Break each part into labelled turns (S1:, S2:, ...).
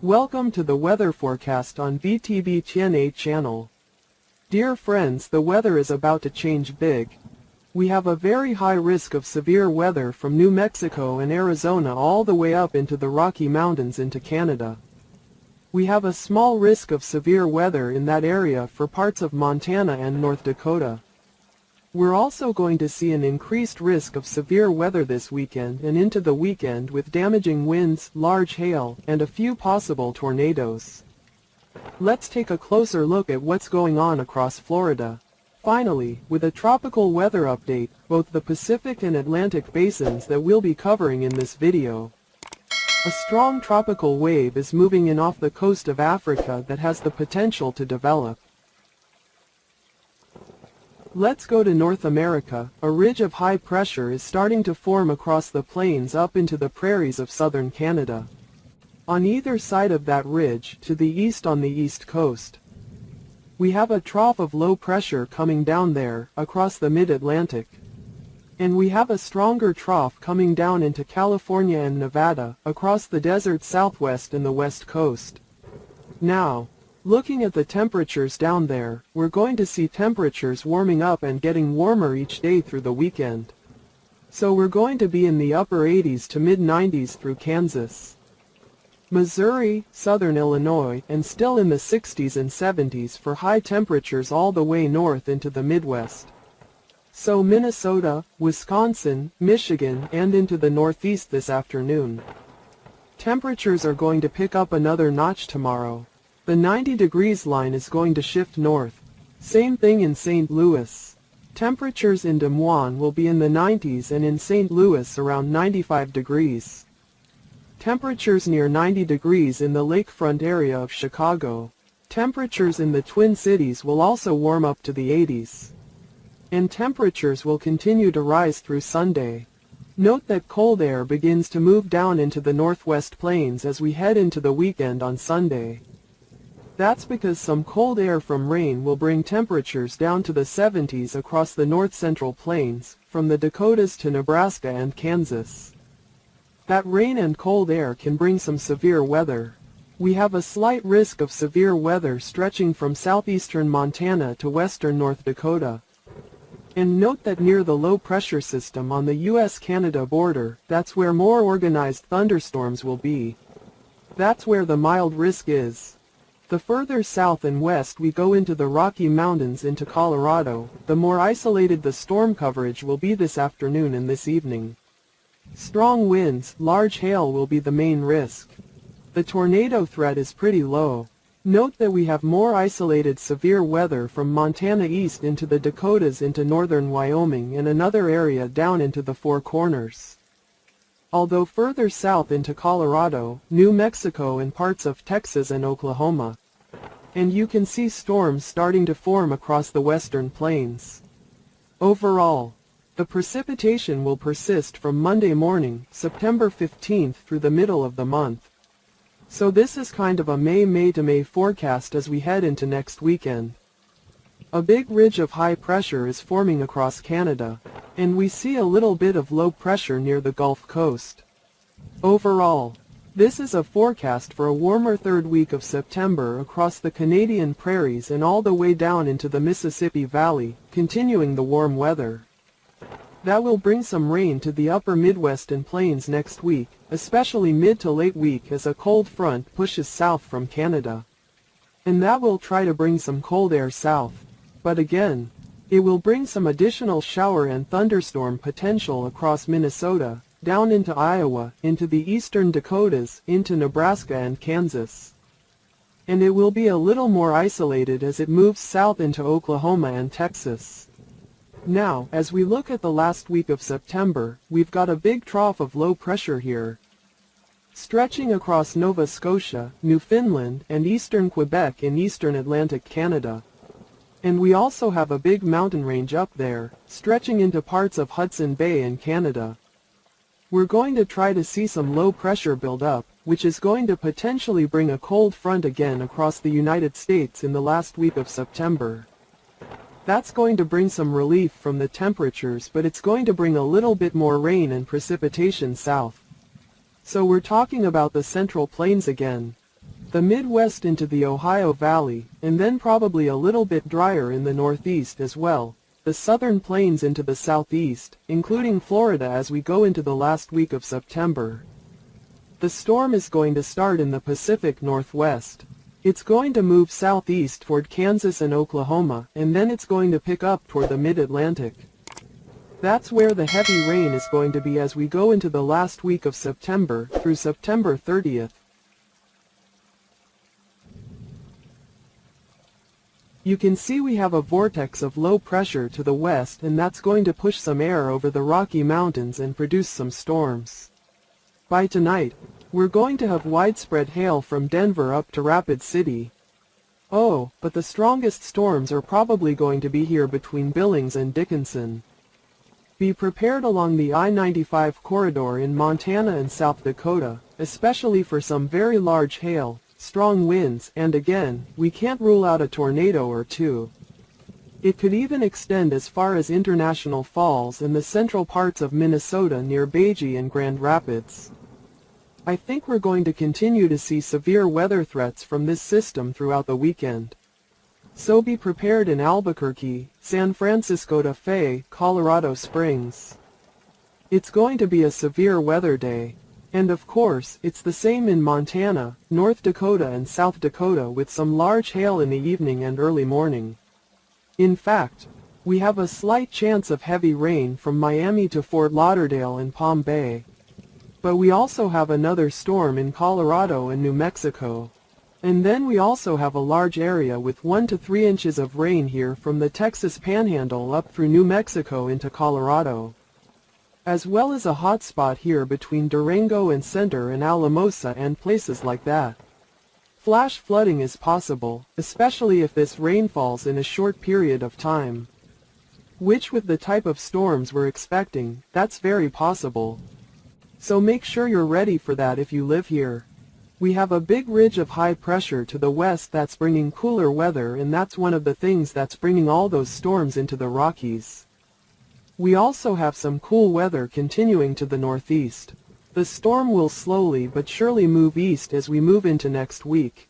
S1: Welcome to the weather forecast on VTB Tien channel. Dear friends, the weather is about to change big. We have a very high risk of severe weather from New Mexico and Arizona all the way up into the Rocky Mountains into Canada. We have a small risk of severe weather in that area for parts of Montana and North Dakota. We're also going to see an increased risk of severe weather this weekend and into the weekend with damaging winds, large hail, and a few possible tornadoes. Let's take a closer look at what's going on across Florida. Finally, with a tropical weather update, both the Pacific and Atlantic basins that we'll be covering in this video. A strong tropical wave is moving in off the coast of Africa that has the potential to develop. Let's go to North America. A ridge of high pressure is starting to form across the plains up into the prairies of southern Canada. On either side of that ridge, to the east on the east coast, we have a trough of low pressure coming down there, across the mid-Atlantic. And we have a stronger trough coming down into California and Nevada, across the desert southwest and the west coast. Now, looking at the temperatures down there, we're going to see temperatures warming up and getting warmer each day through the weekend. So we're going to be in the upper 80s to mid-90s through Kansas, Missouri, southern Illinois, and still in the 60s and 70s for high temperatures all the way north into the Midwest. So Minnesota, Wisconsin, Michigan, and into the Northeast this afternoon. Temperatures are going to pick up another notch tomorrow. The 90 degrees line is going to shift north. Same thing in St. Louis. Temperatures in Des Moines will be in the 90s and in St. Louis around 95 degrees. Temperatures near 90 degrees in the lakefront area of Chicago. Temperatures in the Twin Cities will also warm up to the 80s. And temperatures will continue to rise through Sunday. Note that cold air begins to move down into the Northwest Plains as we head into the weekend on Sunday. That's because some cold air from rain will bring temperatures down to the 70s across the north-central plains, from the Dakotas to Nebraska and Kansas. That rain and cold air can bring some severe weather. We have a slight risk of severe weather stretching from southeastern Montana to western North Dakota. And note that near the low-pressure system on the US-Canada border, that's where more organized thunderstorms will be. That's where the mild risk is. The further south and west we go into the Rocky Mountains into Colorado, the more isolated the storm coverage will be this afternoon and this evening. Strong winds, large hail will be the main risk. The tornado threat is pretty low. Note that we have more isolated severe weather from Montana east into the Dakotas into northern Wyoming and another area down into the Four Corners. Although further south into Colorado, New Mexico and parts of Texas and Oklahoma. And you can see storms starting to form across the western plains. Overall, the precipitation will persist from Monday morning, September 15th through the middle of the month. So this is kind of a May to May forecast as we head into next weekend. A big ridge of high pressure is forming across Canada, and we see a little bit of low pressure near the Gulf Coast. Overall, this is a forecast for a warmer third week of September across the Canadian prairies and all the way down into the Mississippi Valley, continuing the warm weather. That will bring some rain to the upper Midwest and plains next week, especially mid to late week as a cold front pushes south from Canada. And that will try to bring some cold air south. But again, it will bring some additional shower and thunderstorm potential across Minnesota, down into Iowa, into the eastern Dakotas, into Nebraska and Kansas. And it will be a little more isolated as it moves south into Oklahoma and Texas. Now, as we look at the last week of September, we've got a big trough of low pressure here, stretching across Nova Scotia, Newfoundland, and eastern Quebec in eastern Atlantic Canada. And we also have a big mountain range up there, stretching into parts of Hudson Bay in Canada. We're going to try to see some low pressure build up, which is going to potentially bring a cold front again across the United States in the last week of September. That's going to bring some relief from the temperatures, but it's going to bring a little bit more rain and precipitation south. So we're talking about the Central Plains again. the Midwest into the Ohio Valley, and then probably a little bit drier in the Northeast as well, the southern plains into the southeast, including Florida as we go into the last week of September. The storm is going to start in the Pacific Northwest. It's going to move southeast toward Kansas and Oklahoma, and then it's going to pick up toward the mid-Atlantic. That's where the heavy rain is going to be as we go into the last week of September through September 30th. You can see we have a vortex of low pressure to the west, and that's going to push some air over the Rocky Mountains and produce some storms. By tonight, we're going to have widespread hail from Denver up to Rapid City. Oh, but the strongest storms are probably going to be here between Billings and Dickinson. Be prepared along the I-95 corridor in Montana and South Dakota, especially for some very large hail, strong winds, and again, we can't rule out a tornado or two. It could even extend as far as International Falls and the central parts of Minnesota near Bemidji and Grand Rapids. I think we're going to continue to see severe weather threats from this system throughout the weekend. So be prepared in Albuquerque, San Francisco to Fay, Colorado Springs. It's going to be a severe weather day. And of course, it's the same in Montana, North Dakota and South Dakota with some large hail in the evening and early morning. In fact, we have a slight chance of heavy rain from Miami to Fort Lauderdale and Palm Bay. But we also have another storm in Colorado and New Mexico. And then we also have a large area with 1 to 3 inches of rain here from the Texas Panhandle up through New Mexico into Colorado. As well as a hot spot here between Durango and Center and Alamosa and places like that. Flash flooding is possible, especially if this rain falls in a short period of time. Which with the type of storms we're expecting, that's very possible. So make sure you're ready for that if you live here. We have a big ridge of high pressure to the west that's bringing cooler weather, and that's one of the things that's bringing all those storms into the Rockies. We also have some cool weather continuing to the northeast. The storm will slowly but surely move east as we move into next week.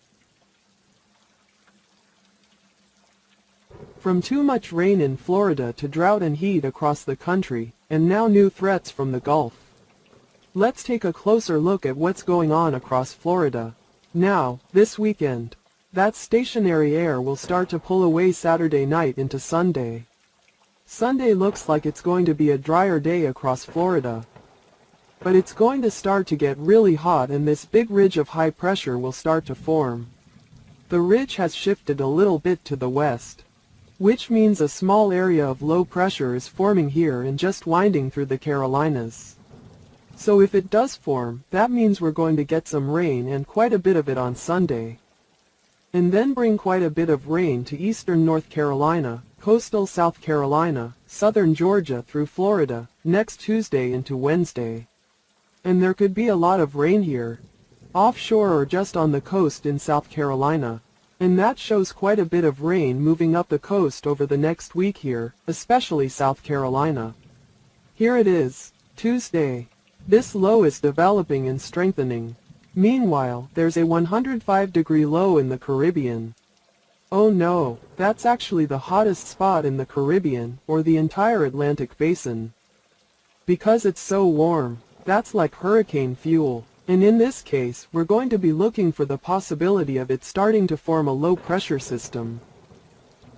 S1: From too much rain in Florida to drought and heat across the country, and now new threats from the Gulf. Let's take a closer look at what's going on across Florida. Now, this weekend, that stationary air will start to pull away Saturday night into Sunday. Sunday looks like it's going to be a drier day across Florida. But it's going to start to get really hot, and this big ridge of high pressure will start to form. The ridge has shifted a little bit to the west, which means a small area of low pressure is forming here and just winding through the Carolinas. So if it does form, that means we're going to get some rain, and quite a bit of it on Sunday. And then bring quite a bit of rain to eastern North Carolina, coastal South Carolina, southern Georgia through Florida, next Tuesday into Wednesday. And there could be a lot of rain here, offshore or just on the coast in South Carolina. And that shows quite a bit of rain moving up the coast over the next week here, especially South Carolina. Here it is, Tuesday. This low is developing and strengthening. Meanwhile, there's a 105-degree low in the Caribbean. Oh no, that's actually the hottest spot in the Caribbean, or the entire Atlantic basin. Because it's so warm, that's like hurricane fuel. And in this case, we're going to be looking for the possibility of it starting to form a low-pressure system.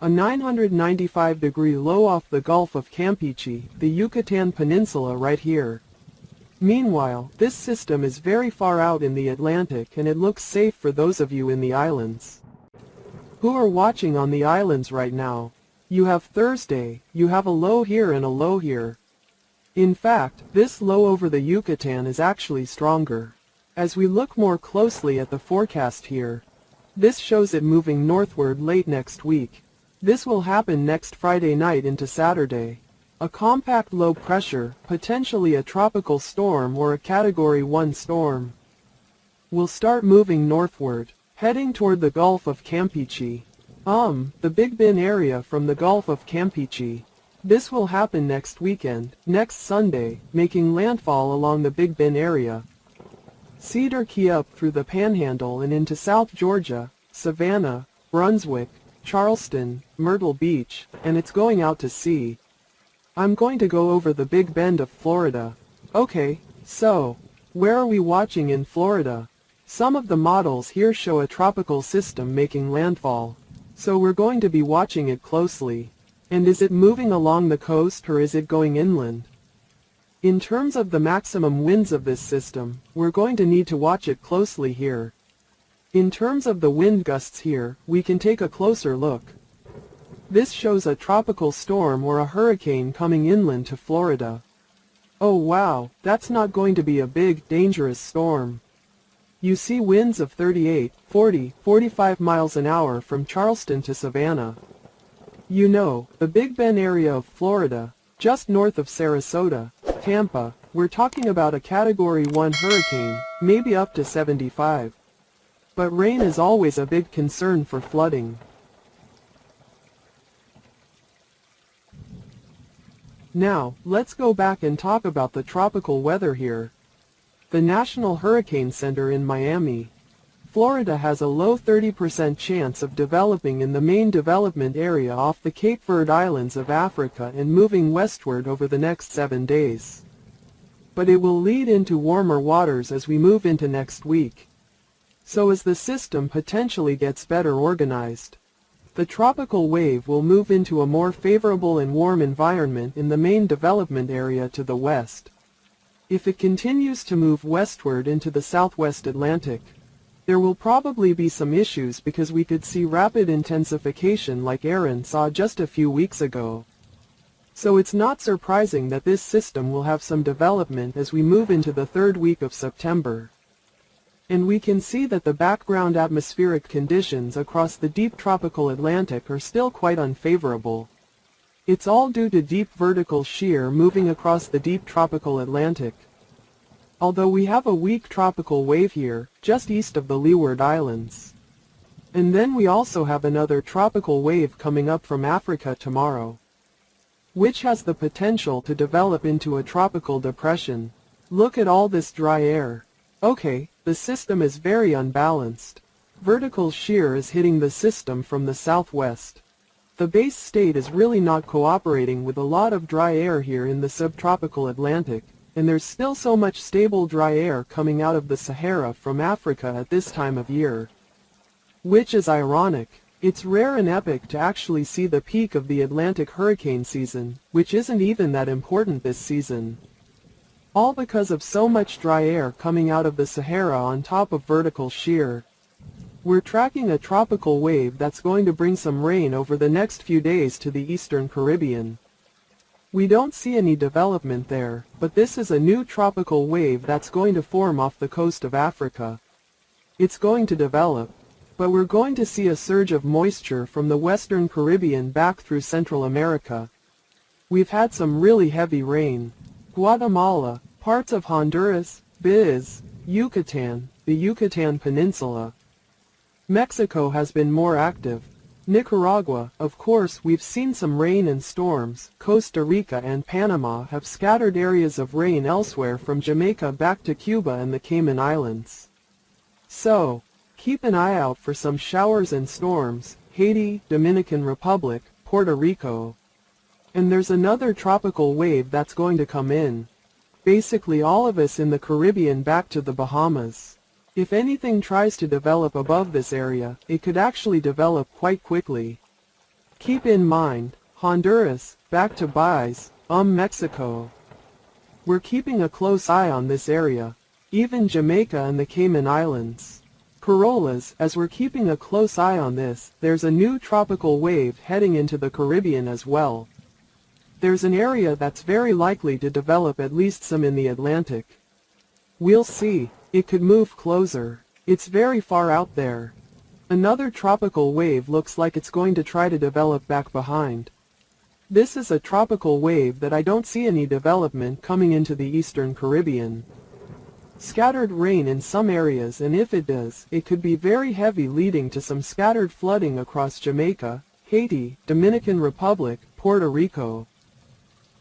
S1: A 995-degree low off the Gulf of Campeche, the Yucatan Peninsula right here. Meanwhile, this system is very far out in the Atlantic, and it looks safe for those of you in the islands. Who are watching on the islands right now? You have Thursday, you have a low here and a low here. In fact, this low over the Yucatan is actually stronger. As we look more closely at the forecast here, this shows it moving northward late next week. This will happen next Friday night into Saturday. A compact low pressure, potentially a tropical storm or a Category 1 storm, will start moving northward, heading toward the Gulf of Campeche. The Big Bend area from the Gulf of Campeche. This will happen next weekend, next Sunday, making landfall along the Big Bend area. Cedar Key up through the Panhandle and into South Georgia, Savannah, Brunswick, Charleston, Myrtle Beach, and it's going out to sea. I'm going to go over the Big Bend of Florida. Okay, so, where are we watching in Florida? Some of the models here show a tropical system making landfall, so we're going to be watching it closely. And is it moving along the coast or is it going inland? In terms of the maximum winds of this system, we're going to need to watch it closely here. In terms of the wind gusts here, we can take a closer look. This shows a tropical storm or a hurricane coming inland to Florida. Oh wow, that's not going to be a big, dangerous storm. You see winds of 38, 40, 45 miles an hour from Charleston to Savannah. You know, the Big Bend area of Florida, just north of Sarasota, Tampa, we're talking about a Category 1 hurricane, maybe up to 75. But rain is always a big concern for flooding. Now, let's go back and talk about the tropical weather here. The National Hurricane Center in Miami, Florida has a low 30% chance of developing in the main development area off the Cape Verde Islands of Africa and moving westward over the next 7 days. But it will lead into warmer waters as we move into next week. So as the system potentially gets better organized, the tropical wave will move into a more favorable and warm environment in the main development area to the west. If it continues to move westward into the southwest Atlantic, there will probably be some issues because we could see rapid intensification like Aaron saw just a few weeks ago. So it's not surprising that this system will have some development as we move into the third week of September. And we can see that the background atmospheric conditions across the deep tropical Atlantic are still quite unfavorable. It's all due to deep vertical shear moving across the deep tropical Atlantic. Although we have a weak tropical wave here, just east of the Leeward Islands. And then we also have another tropical wave coming up from Africa tomorrow, which has the potential to develop into a tropical depression. Look at all this dry air. Okay, the system is very unbalanced. Vertical shear is hitting the system from the southwest. The base state is really not cooperating with a lot of dry air here in the subtropical Atlantic, and there's still so much stable dry air coming out of the Sahara from Africa at this time of year. Which is ironic. It's rare and epic to actually see the peak of the Atlantic hurricane season, which isn't even that important this season. All because of so much dry air coming out of the Sahara on top of vertical shear. We're tracking a tropical wave that's going to bring some rain over the next few days to the eastern Caribbean. We don't see any development there, but this is a new tropical wave that's going to form off the coast of Africa. It's going to develop, but we're going to see a surge of moisture from the western Caribbean back through Central America. We've had some really heavy rain. Guatemala, parts of Honduras, Belize, Yucatan, the Yucatan Peninsula. Mexico has been more active. Nicaragua, of course, we've seen some rain and storms. Costa Rica and Panama have scattered areas of rain elsewhere from Jamaica back to Cuba and the Cayman Islands. So, keep an eye out for some showers and storms. Haiti, Dominican Republic, Puerto Rico. And there's another tropical wave that's going to come in. Basically all of us in the Caribbean back to the Bahamas. If anything tries to develop above this area, it could actually develop quite quickly. Keep in mind, Honduras, back to Belize, Mexico. We're keeping a close eye on this area. Even Jamaica and the Cayman Islands. Corollas, as we're keeping a close eye on this, there's a new tropical wave heading into the Caribbean as well. There's an area that's very likely to develop at least some in the Atlantic. We'll see. It could move closer. It's very far out there. Another tropical wave looks like it's going to try to develop back behind. This is a tropical wave that I don't see any development coming into the eastern Caribbean. Scattered rain in some areas, and if it does, it could be very heavy, leading to some scattered flooding across Jamaica, Haiti, Dominican Republic, Puerto Rico.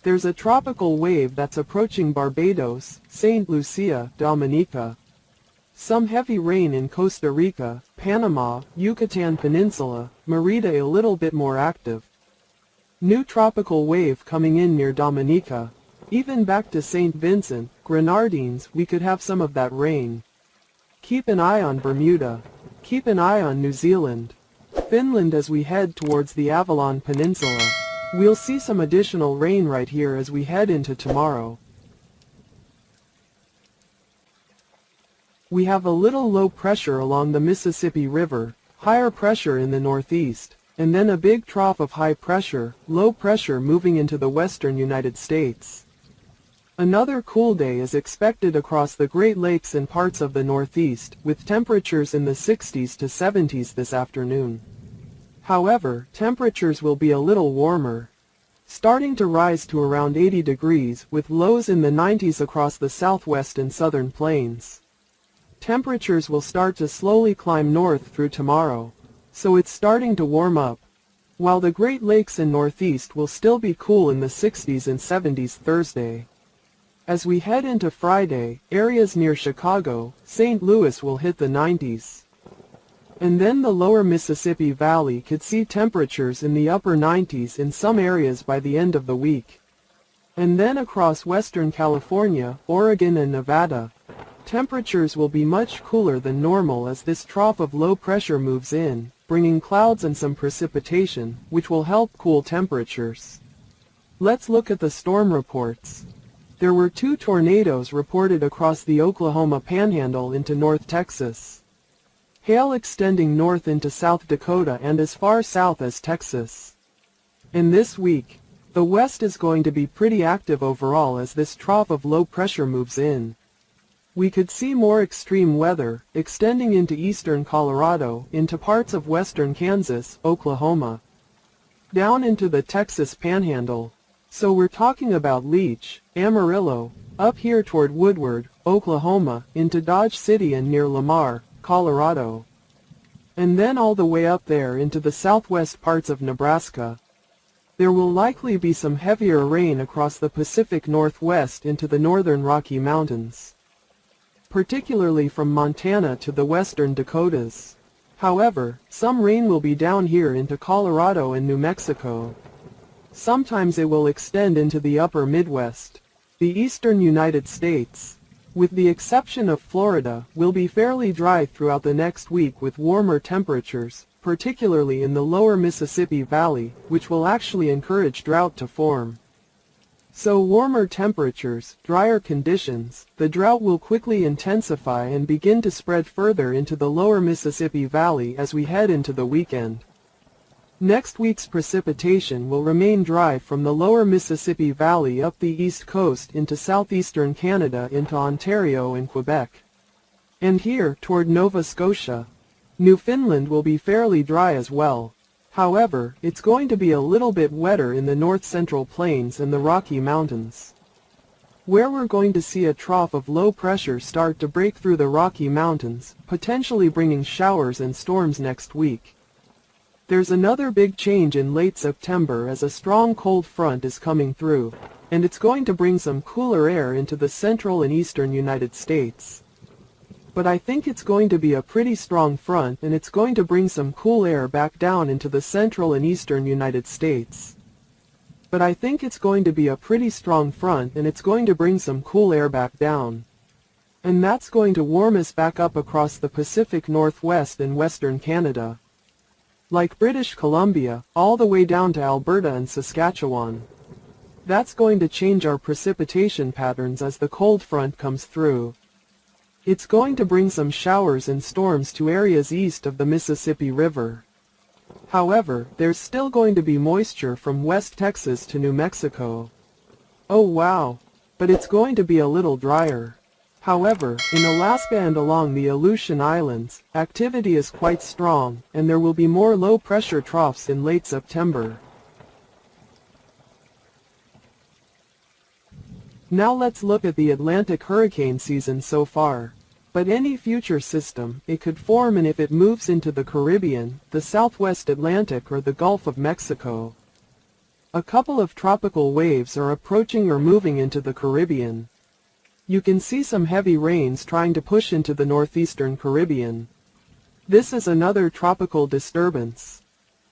S1: There's a tropical wave that's approaching Barbados, St. Lucia, Dominica. Some heavy rain in Costa Rica, Panama, Yucatan Peninsula, Merida a little bit more active. New tropical wave coming in near Dominica. Even back to St. Vincent, Grenadines, we could have some of that rain. Keep an eye on Bermuda. Keep an eye on New Zealand. Finland as we head towards the Avalon Peninsula. We'll see some additional rain right here as we head into tomorrow. We have a little low pressure along the Mississippi River, higher pressure in the northeast, and then a big trough of high pressure, low pressure moving into the western United States. Another cool day is expected across the Great Lakes and parts of the Northeast, with temperatures in the 60s to 70s this afternoon. However, temperatures will be a little warmer, starting to rise to around 80 degrees, with lows in the 90s across the southwest and southern plains. Temperatures will start to slowly climb north through tomorrow, so it's starting to warm up, while the Great Lakes and Northeast will still be cool in the 60s and 70s Thursday. As we head into Friday, areas near Chicago, St. Louis will hit the 90s. And then the lower Mississippi Valley could see temperatures in the upper 90s in some areas by the end of the week. And then across western California, Oregon and Nevada, temperatures will be much cooler than normal as this trough of low pressure moves in, bringing clouds and some precipitation, which will help cool temperatures. Let's look at the storm reports. There were 2 tornadoes reported across the Oklahoma Panhandle into North Texas. Hail extending north into South Dakota and as far south as Texas. And this week, the West is going to be pretty active overall as this trough of low pressure moves in. We could see more extreme weather, extending into eastern Colorado, into parts of western Kansas, Oklahoma, down into the Texas Panhandle. So we're talking about Leech, Amarillo, up here toward Woodward, Oklahoma, into Dodge City and near Lamar, Colorado. And then all the way up there into the southwest parts of Nebraska. There will likely be some heavier rain across the Pacific Northwest into the northern Rocky Mountains, particularly from Montana to the western Dakotas. However, some rain will be down here into Colorado and New Mexico. Sometimes it will extend into the upper Midwest. The eastern United States, with the exception of Florida, will be fairly dry throughout the next week with warmer temperatures, particularly in the lower Mississippi Valley, which will actually encourage drought to form. So warmer temperatures, drier conditions, the drought will quickly intensify and begin to spread further into the lower Mississippi Valley as we head into the weekend. Next week's precipitation will remain dry from the lower Mississippi Valley up the east coast into southeastern Canada into Ontario and Quebec. And here, toward Nova Scotia, Newfoundland will be fairly dry as well. However, it's going to be a little bit wetter in the north-central plains and the Rocky Mountains, where we're going to see a trough of low pressure start to break through the Rocky Mountains, potentially bringing showers and storms next week. There's another big change in late September as a strong cold front is coming through, and it's going to bring some cooler air into the central and eastern United States. But I think it's going to be a pretty strong front and it's going to bring some cool air back down into the central and eastern United States. But I think it's going to be a pretty strong front and it's going to bring some cool air back down. And that's going to warm us back up across the Pacific Northwest and Western Canada, like British Columbia, all the way down to Alberta and Saskatchewan. That's going to change our precipitation patterns as the cold front comes through. It's going to bring some showers and storms to areas east of the Mississippi River. However, there's still going to be moisture from West Texas to New Mexico. Oh wow! But it's going to be a little drier. However, in Alaska and along the Aleutian Islands, activity is quite strong, and there will be more low-pressure troughs in late September. Now let's look at the Atlantic hurricane season so far. But any future system, it could form and if it moves into the Caribbean, the Southwest Atlantic or the Gulf of Mexico. A couple of tropical waves are approaching or moving into the Caribbean. You can see some heavy rains trying to push into the northeastern Caribbean. This is another tropical disturbance.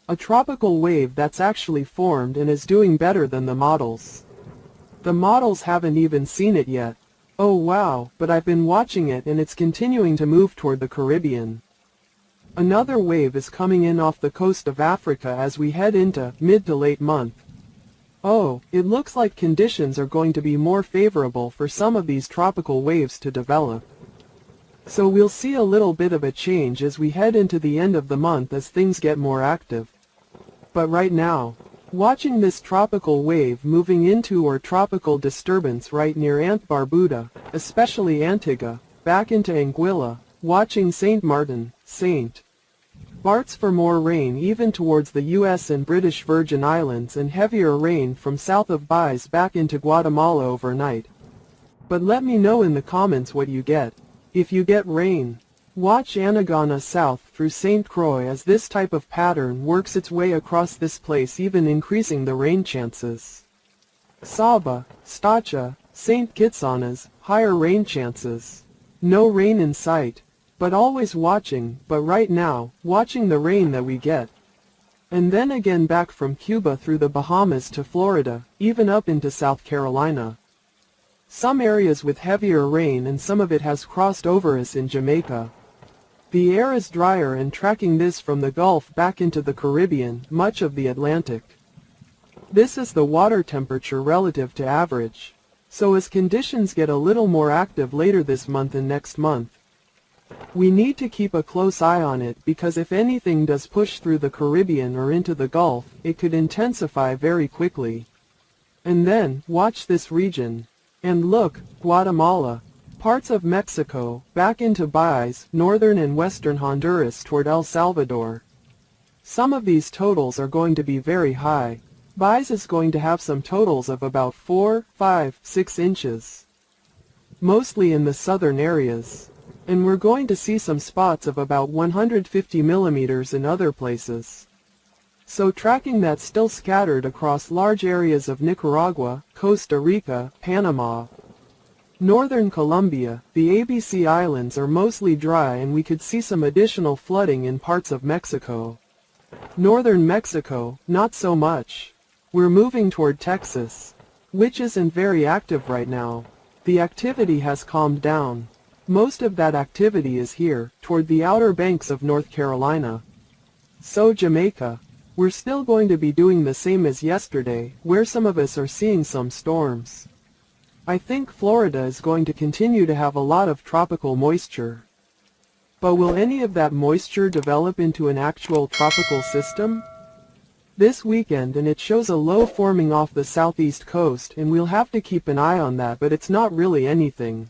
S1: A tropical wave that's actually formed and is doing better than the models. The models haven't even seen it yet. Oh wow, but I've been watching it and it's continuing to move toward the Caribbean. Another wave is coming in off the coast of Africa as we head into mid to late month. Oh, it looks like conditions are going to be more favorable for some of these tropical waves to develop. So we'll see a little bit of a change as we head into the end of the month as things get more active. But right now, watching this tropical wave moving into or tropical disturbance right near Aunt Barbuda, especially Antigua, back into Anguilla, watching St. Martin, St. Bart's for more rain even towards the US and British Virgin Islands and heavier rain from south of Baez back into Guatemala overnight. But let me know in the comments what you get. If you get rain, watch Antigua south through St. Croix as this type of pattern works its way across this place, even increasing the rain chances. Saba, Stacha, St. Kitts, higher rain chances. No rain in sight. But always watching, but right now, watching the rain that we get. And then again back from Cuba through the Bahamas to Florida, even up into South Carolina. Some areas with heavier rain and some of it has crossed over us in Jamaica. The air is drier and tracking this from the Gulf back into the Caribbean, much of the Atlantic. This is the water temperature relative to average. So as conditions get a little more active later this month and next month, we need to keep a close eye on it because if anything does push through the Caribbean or into the Gulf, it could intensify very quickly. And then, watch this region. And look, Guatemala, parts of Mexico, back into Baez, northern and western Honduras toward El Salvador. Some of these totals are going to be very high. Baez is going to have some totals of about 4, 5, 6 inches. Mostly in the southern areas. And we're going to see some spots of about 150 millimeters in other places. So tracking that still scattered across large areas of Nicaragua, Costa Rica, Panama, northern Colombia, the ABC Islands are mostly dry and we could see some additional flooding in parts of Mexico. Northern Mexico, not so much. We're moving toward Texas, which isn't very active right now. The activity has calmed down. Most of that activity is here, toward the outer banks of North Carolina. So Jamaica, we're still going to be doing the same as yesterday, where some of us are seeing some storms. I think Florida is going to continue to have a lot of tropical moisture. But will any of that moisture develop into an actual tropical system? This weekend, and it shows a low forming off the southeast coast, and we'll have to keep an eye on that, but it's not really anything.